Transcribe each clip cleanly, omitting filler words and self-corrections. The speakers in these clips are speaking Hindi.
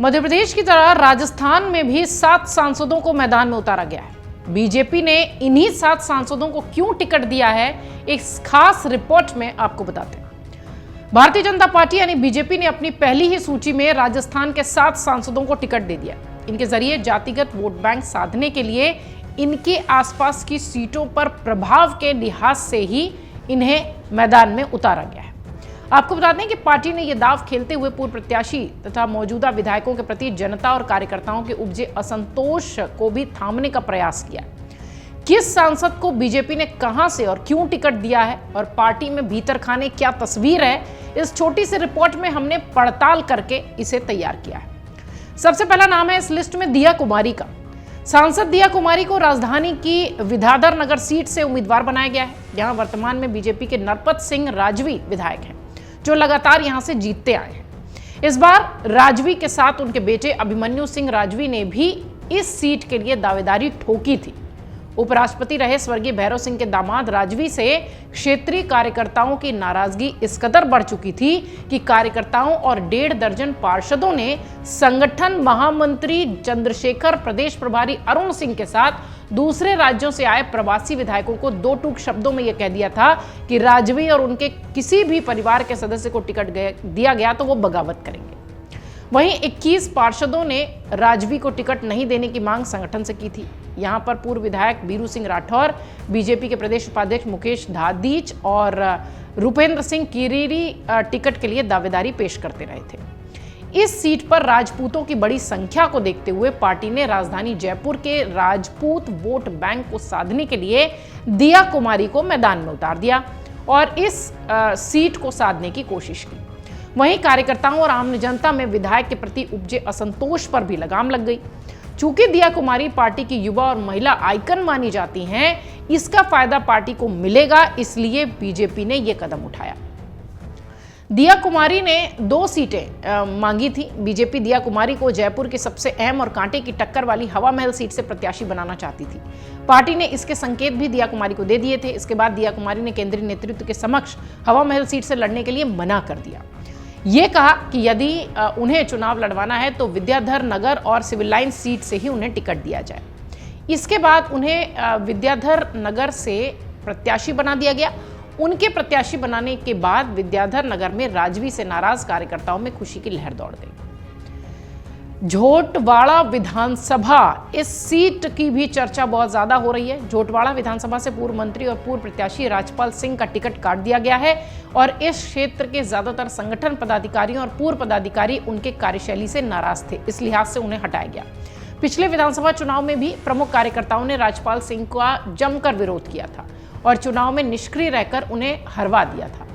मध्य प्रदेश की तरह राजस्थान में भी 7 सांसदों को मैदान में उतारा गया है। बीजेपी ने इन्हीं 7 सांसदों को क्यों टिकट दिया है, एक खास रिपोर्ट में आपको बताते हैं। भारतीय जनता पार्टी यानी बीजेपी ने अपनी पहली ही सूची में राजस्थान के 7 सांसदों को टिकट दे दिया। इनके जरिए जातिगत वोट बैंक साधने के लिए इनके आसपास की सीटों पर प्रभाव के लिहाज से ही इन्हें मैदान में उतारा गया है। आपको बता दें कि पार्टी ने यह दाव खेलते हुए पूर्व प्रत्याशी तथा मौजूदा विधायकों के प्रति जनता और कार्यकर्ताओं के उपजे असंतोष को भी थामने का प्रयास किया। किस सांसद को बीजेपी ने कहां से और क्यों टिकट दिया है और पार्टी में भीतर खाने क्या तस्वीर है, इस छोटी सी रिपोर्ट में हमने पड़ताल करके इसे तैयार किया है। सबसे पहला नाम है इस लिस्ट में दिया कुमारी का। सांसद दिया कुमारी को राजधानी की विद्याधर नगर सीट से उम्मीदवार बनाया गया है। यहां वर्तमान में बीजेपी के नरपत सिंह राजवी विधायक हैं, जो लगातार यहां से जीतते आए हैं। इस बार राजवी के साथ उनके बेटे अभिमन्यु सिंह राजवी ने भी इस सीट के लिए दावेदारी ठोकी थी। उपराष्ट्रपति रहे स्वर्गीय भैरव सिंह के दामाद राजवी से क्षेत्रीय कार्यकर्ताओं की नाराजगी इस कदर बढ़ चुकी थी कि कार्यकर्ताओं और 1.5 दर्जन पार्षदों ने संगठन महामंत्री चंद्रशेखर, प्रदेश प्रभारी अरुण सिंह के साथ दूसरे राज्यों से आए प्रवासी विधायकों को 2 टूक शब्दों में यह कह दिया था कि राजवी और उनके किसी भी परिवार के सदस्य को टिकट दिया गया तो वो बगावत करेंगे। वहीं 21 पार्षदों ने राजवी को टिकट नहीं देने की मांग संगठन से की थी। यहां पर पूर्व विधायक बीरू सिंह राठौर, बीजेपी के प्रदेश उपाध्यक्ष मुकेश धादीच और रूपेंद्र सिंह किरीरी टिकट के लिए दावेदारी पेश करते रहे थे। इस सीट पर राजपूतों की बड़ी संख्या को देखते हुए पार्टी ने राजधानी जयपुर के राजपूत वोट बैंक को साधने के लिए दिया कुमारी को मैदान में उतार दिया और इस सीट को साधने की कोशिश की। वहीं कार्यकर्ताओं और आम जनता में विधायक के प्रति उपजे असंतोष पर भी लगाम लग गई। चूंकि दिया कुमारी पार्टी की युवा और महिला आइकन मानी जाती हैं, इसका फायदा पार्टी को मिलेगा, इसलिए बीजेपी ने यह कदम उठाया। दिया कुमारी ने 2 सीटें मांगी थी। बीजेपी दिया कुमारी को जयपुर की सबसे अहम और कांटे की टक्कर वाली हवा महल सीट से प्रत्याशी बनाना चाहती थी। पार्टी ने इसके संकेत भी दिया कुमारी को दे दिए थे। इसके बाद दिया कुमारी ने केंद्रीय नेतृत्व के समक्ष हवा महल सीट से लड़ने के लिए मना कर दिया। ये कहा कि यदि उन्हें चुनाव लड़वाना है तो विद्याधर नगर और सिविल लाइन सीट से ही उन्हें टिकट दिया जाए। इसके बाद उन्हें विद्याधर नगर से प्रत्याशी बना दिया गया। उनके प्रत्याशी बनाने के बाद विद्याधर नगर में राजवी से नाराज कार्यकर्ताओं में खुशी की लहर दौड़ गई। झोटवाड़ा विधानसभा, इस सीट की भी चर्चा बहुत ज्यादा हो रही है। झोटवाड़ा विधानसभा से पूर्व मंत्री और पूर्व प्रत्याशी राजपाल सिंह का टिकट काट दिया गया है और इस क्षेत्र के ज्यादातर संगठन पदाधिकारियों और पूर्व पदाधिकारी उनके कार्यशैली से नाराज थे, इस लिहाज से उन्हें हटाया गया। पिछले विधानसभा चुनाव में भी प्रमुख कार्यकर्ताओं ने राजपाल सिंह का जमकर विरोध किया था और चुनाव में निष्क्रिय रहकर उन्हें हरवा दिया था।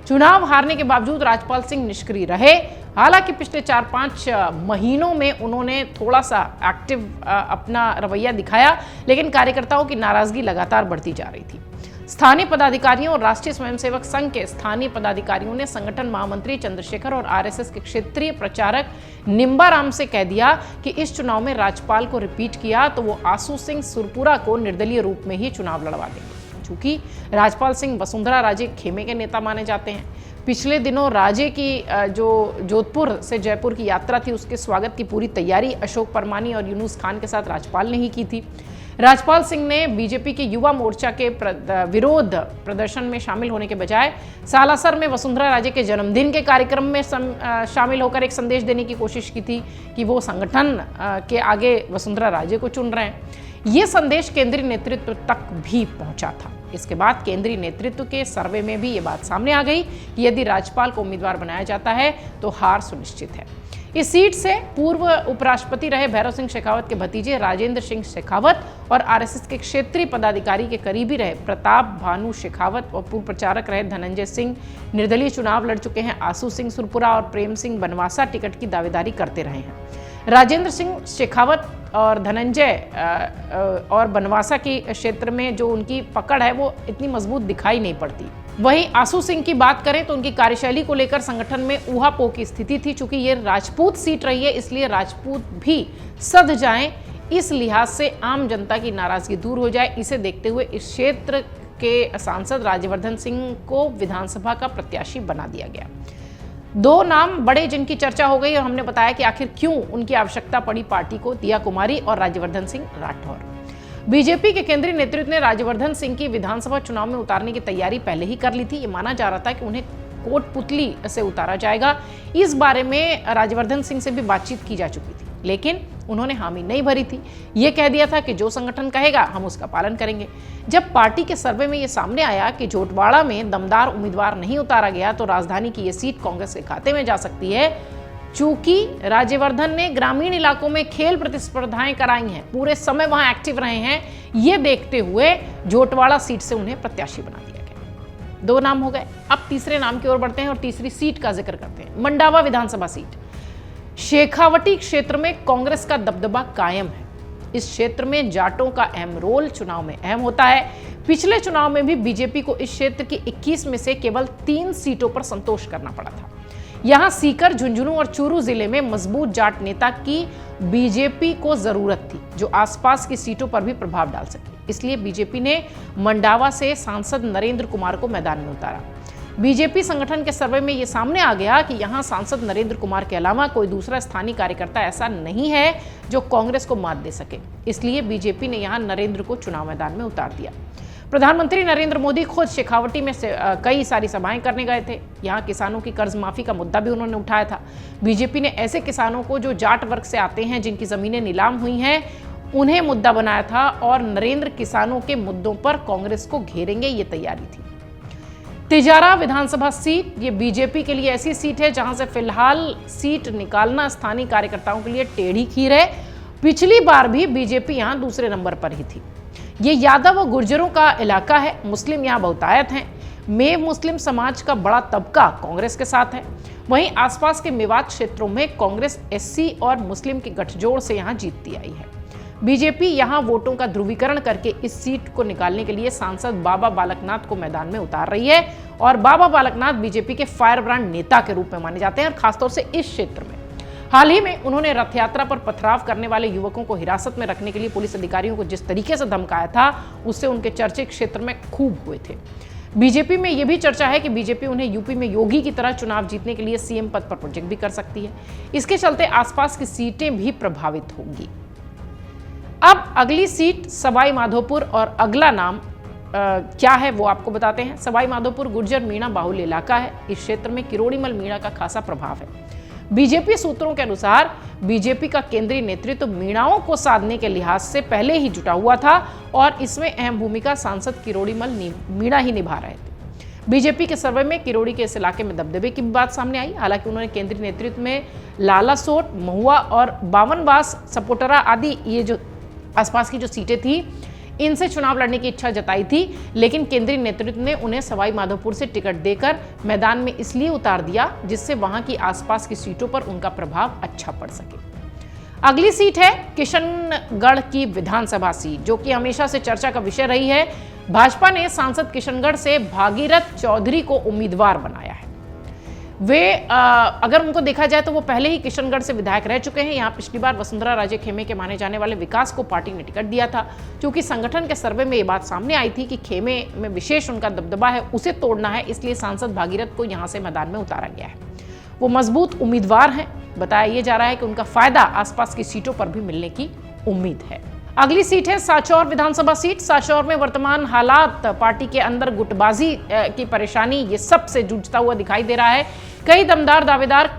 चुनाव हारने के बावजूद राजपाल सिंह निष्क्रिय रहे। हालांकि पिछले 4-5 महीनों में उन्होंने थोड़ा सा एक्टिव अपना रवैया दिखाया, लेकिन कार्यकर्ताओं की नाराजगी लगातार बढ़ती जा रही थी। स्थानीय पदाधिकारियों और राष्ट्रीय स्वयंसेवक संघ के स्थानीय पदाधिकारियों ने संगठन महामंत्री चंद्रशेखर और आरएसएस के क्षेत्रीय प्रचारक निम्बाराम से कह दिया कि इस चुनाव में राजपाल को रिपीट किया तो वो आसू सिंह सुरपुरा को निर्दलीय रूप में ही चुनाव लड़वा देंगे। चूंकि राजपाल सिंह वसुंधरा राजे खेमे के नेता माने जाते हैं। पिछले दिनों राजे की जो जोधपुर से जयपुर की यात्रा थी, उसके स्वागत की पूरी तैयारी अशोक परमानी और यूनुस खान के साथ राजपाल ने ही की थी। राजपाल सिंह ने बीजेपी के युवा मोर्चा के विरोध प्रदर्शन में शामिल होने के बजाय सालासर में वसुंधरा राजे के जन्मदिन के कार्यक्रम में शामिल होकर एक संदेश देने की कोशिश की थी कि वो संगठन के आगे वसुंधरा राजे को चुन रहे हैं। ये संदेश केंद्रीय नेतृत्व तक भी पहुंचा था। इसके बाद केंद्रीय नेतृत्व के सर्वे में भी ये बात सामने आ गई कि यदि राज्यपाल को उम्मीदवार बनाया जाता है तो हार सुनिश्चित है। इस सीट से पूर्व उपराष्ट्रपति रहे भैरव सिंह शेखावत के भतीजे राजेंद्र सिंह शेखावत और आरएसएस के क्षेत्रीय पदाधिकारी के करीबी रहे प्रताप भानु शेखावत और पूर्व प्रचारक रहे धनंजय सिंह निर्दलीय चुनाव लड़ चुके हैं। आसू सिंह सुरपुरा और प्रेम सिंह बनवासा टिकट की दावेदारी करते रहे हैं। राजेंद्र सिंह शेखावत और धनंजय और बनवासा की क्षेत्र में जो उनकी पकड़ है वो इतनी मजबूत दिखाई नहीं पड़ती। वहीं आसू सिंह की बात करें तो उनकी कार्यशैली को लेकर संगठन में ऊहापोह की स्थिति थी। चूंकि ये राजपूत सीट रही है, इसलिए राजपूत भी सध जाएं, इस लिहाज से आम जनता की नाराजगी दूर हो जाए, इसे देखते हुए इस क्षेत्र के सांसद राज्यवर्धन सिंह को विधानसभा का प्रत्याशी बना दिया गया। दो नाम बड़े जिनकी चर्चा हो गई और हमने बताया कि आखिर क्यों उनकी आवश्यकता पड़ी पार्टी को, दिया कुमारी और राज्यवर्धन सिंह राठौर। बीजेपी के केंद्रीय नेतृत्व ने राज्यवर्धन सिंह की विधानसभा चुनाव में उतारने की तैयारी पहले ही कर ली थी। ये माना जा रहा था कि उन्हें कोटपुतली से उतारा जाएगा। इस बारे में राज्यवर्धन सिंह से भी बातचीत की जा चुकी थी, लेकिन उन्होंने हामी नहीं भरी थी। ये कह दिया था कि जो संगठन कहेगा हम उसका पालन करेंगे। जब पार्टी के सर्वे में ये सामने आया कि जोटवाड़ा में दमदार उम्मीदवार नहीं उतारा गया तो राजधानी की ये सीट कांग्रेस के खाते में जा सकती है। चूंकि राज्यवर्धन ने ग्रामीण इलाकों में खेल प्रतिस्पर्धाएं कराई हैं, पूरे समय वहां एक्टिव रहे हैं, ये देखते हुए जोटवाड़ा सीट से उन्हें प्रत्याशी बना दिया गया। दो नाम हो गए। अब तीसरे नाम की ओर बढ़ते हैं और तीसरी सीट का जिक्र करते हैं। मंडावा विधानसभा सीट। शेखावटी क्षेत्र में कांग्रेस का दबदबा कायम है। इस क्षेत्र में जाटों का अहम रोल चुनाव में अहम होता है। पिछले चुनाव में भी बीजेपी को इस क्षेत्र की 21 में से केवल 3 सीटों पर संतोष करना पड़ा था। यहां सीकर, झुंझुनू और चूरू जिले में मजबूत जाट नेता की बीजेपी को जरूरत थी, जो आसपास की सीटों पर भी प्रभाव डाल सके। इसलिए बीजेपी ने मंडावा से सांसद नरेंद्र कुमार को मैदान में उतारा। बीजेपी संगठन के सर्वे में यह सामने आ गया कि यहां सांसद नरेंद्र कुमार के अलावा कोई दूसरा स्थानीय कार्यकर्ता ऐसा नहीं है जो कांग्रेस को मात दे सके। इसलिए बीजेपी ने यहां नरेंद्र को चुनाव मैदान में उतार दिया। प्रधानमंत्री नरेंद्र मोदी खुद शेखावटी में कई सारी सभाएं करने गए थे। यहां किसानों की कर्ज माफी का मुद्दा भी उन्होंने उठाया था। बीजेपी ने ऐसे किसानों को जो जाट वर्ग से आते हैं, जिनकी जमीनें नीलाम हुई हैं, उन्हें मुद्दा बनाया था और नरेंद्र किसानों के मुद्दों पर कांग्रेस को घेरेंगे, ये तैयारी थी। तिजारा विधानसभा सीट, ये बीजेपी के लिए ऐसी सीट है जहां से फिलहाल सीट निकालना स्थानीय कार्यकर्ताओं के लिए टेढ़ी खीर है। पिछली बार भी बीजेपी यहां दूसरे नंबर पर ही थी। ये यादव और गुर्जरों का इलाका है। मुस्लिम यहां बहुतायत हैं। मेव मुस्लिम समाज का बड़ा तबका कांग्रेस के साथ है। वहीं आसपास के मेवात क्षेत्रों में कांग्रेस एससी और मुस्लिम के गठजोड़ से यहां जीतती आई है। बीजेपी यहां वोटों का ध्रुवीकरण करके इस सीट को निकालने के लिए सांसद बाबा बालकनाथ को मैदान में उतार रही है और बाबा बालकनाथ बीजेपी के फायर ब्रांड नेता के रूप में माने जाते हैं और खासतौर से इस क्षेत्र में। हाल ही में उन्होंने रथ यात्रा पर पथराव करने वाले युवकों को हिरासत में रखने के लिए पुलिस अधिकारियों को जिस तरीके से धमकाया था, उससे उनके चर्चे क्षेत्र में खूब हुए थे। बीजेपी में यह भी चर्चा है कि बीजेपी उन्हें यूपी में योगी की तरह चुनाव जीतने के लिए सीएम पद पर प्रोजेक्ट भी कर सकती है। इसके चलते आसपास की सीटें भी प्रभावित होंगी। अब अगली सीट सवाई माधोपुर और अगला नाम क्या है वो आपको बताते हैं। सवाई माधोपुर गुर्जर मीणा बाहुल्य इलाका है। इस क्षेत्र में किरोड़ीमल मीणा का खासा प्रभाव है। बीजेपी सूत्रों के अनुसार बीजेपी का केंद्रीय नेतृत्व मीणाओं को साधने के लिहाज से पहले ही जुटा हुआ था और इसमें अहम भूमिका सांसद किरोड़ीमल मीणा ही निभा रहे थे। बीजेपी के सर्वे में किरोड़ी के इस इलाके में दबदबे की बात सामने आई। हालांकि उन्होंने केंद्रीय नेतृत्व में लालासोट, महुआ और बावनबास, सपोटरा आदि ये जो आसपास की जो सीटें थी, इनसे चुनाव लड़ने की इच्छा जताई थी, लेकिन केंद्रीय नेतृत्व ने उन्हें सवाई माधोपुर से टिकट देकर मैदान में इसलिए उतार दिया जिससे वहां की आसपास की सीटों पर उनका प्रभाव अच्छा पड़ सके। अगली सीट है किशनगढ़ की विधानसभा सीट, जो कि हमेशा से चर्चा का विषय रही है। भाजपा ने सांसद किशनगढ़ से भागीरथ चौधरी को उम्मीदवार बनाया है। वे अगर उनको देखा जाए तो वो पहले ही किशनगढ़ से विधायक रह चुके हैं। यहाँ पिछली बार वसुंधरा राजे खेमे के माने जाने वाले विकास को पार्टी ने टिकट दिया था। क्योंकि संगठन के सर्वे में ये बात सामने आई थी कि खेमे में विशेष उनका दबदबा है, उसे तोड़ना है, इसलिए सांसद भागीरथ को यहाँ से मैदान में उतारा गया है। वो मजबूत उम्मीदवार हैं। बताया ये जा रहा है कि उनका फायदा आसपास की सीटों पर भी मिलने की उम्मीद है। अगली सीट है सांचौर विधानसभा सीट। सांचौर में वर्तमान हालात, पार्टी के अंदर गुटबाजी की परेशानी, ये सबसे जूझता हुआ दिखाई दे रहा है। कई दमदार दावेदार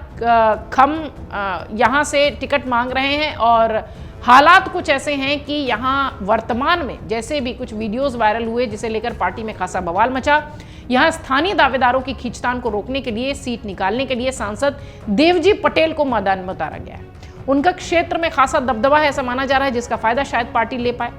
यहां से टिकट मांग रहे हैं और हालात कुछ ऐसे हैं कि यहां वर्तमान में जैसे भी कुछ वीडियोस वायरल हुए जिसे लेकर पार्टी में खासा बवाल मचा। यहां स्थानीय दावेदारों की खींचतान को रोकने के लिए, सीट निकालने के लिए सांसद देवजी पटेल को मैदान में उतारा गया है। उनका क्षेत्र में खासा दबदबा है, ऐसा माना जा रहा है, जिसका फायदा शायद पार्टी ले पाए।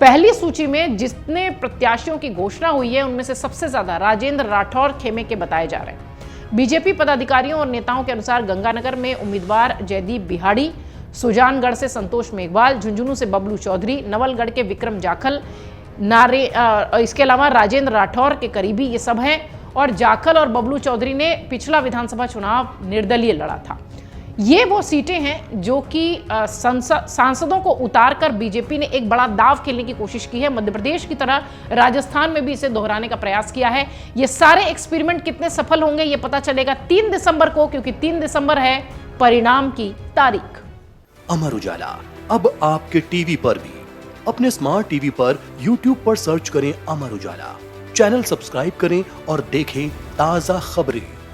पहली सूची में जितने प्रत्याशियों की घोषणा हुई है उनमें से सबसे ज्यादा राजेंद्र राठौर खेमे के बताए जा रहे हैं। बीजेपी पदाधिकारियों और नेताओं के अनुसार गंगानगर में उम्मीदवार जयदीप बिहाड़ी, सुजानगढ़ से संतोष मेघवाल, झुंझुनू से बबलू चौधरी, नवलगढ़ के विक्रम जाखल, इसके अलावा राजेंद्र राठौर के करीबी ये सब हैं। और जाखल और बबलू चौधरी ने पिछला विधानसभा चुनाव निर्दलीय लड़ा था। ये वो सीटें हैं जो कि सांसदों को उतारकर बीजेपी ने एक बड़ा दाव खेलने की कोशिश की है। मध्य प्रदेश की तरह राजस्थान में भी इसे दोहराने का प्रयास किया है। ये सारे एक्सपेरिमेंट कितने सफल होंगे ये पता चलेगा 3 दिसंबर को, क्योंकि 3 दिसंबर है परिणाम की तारीख। अमर उजाला अब आपके टीवी पर भी। अपने स्मार्ट टीवी पर YouTube पर सर्च करें अमर उजाला, चैनल सब्सक्राइब करें और देखें ताजा खबरें।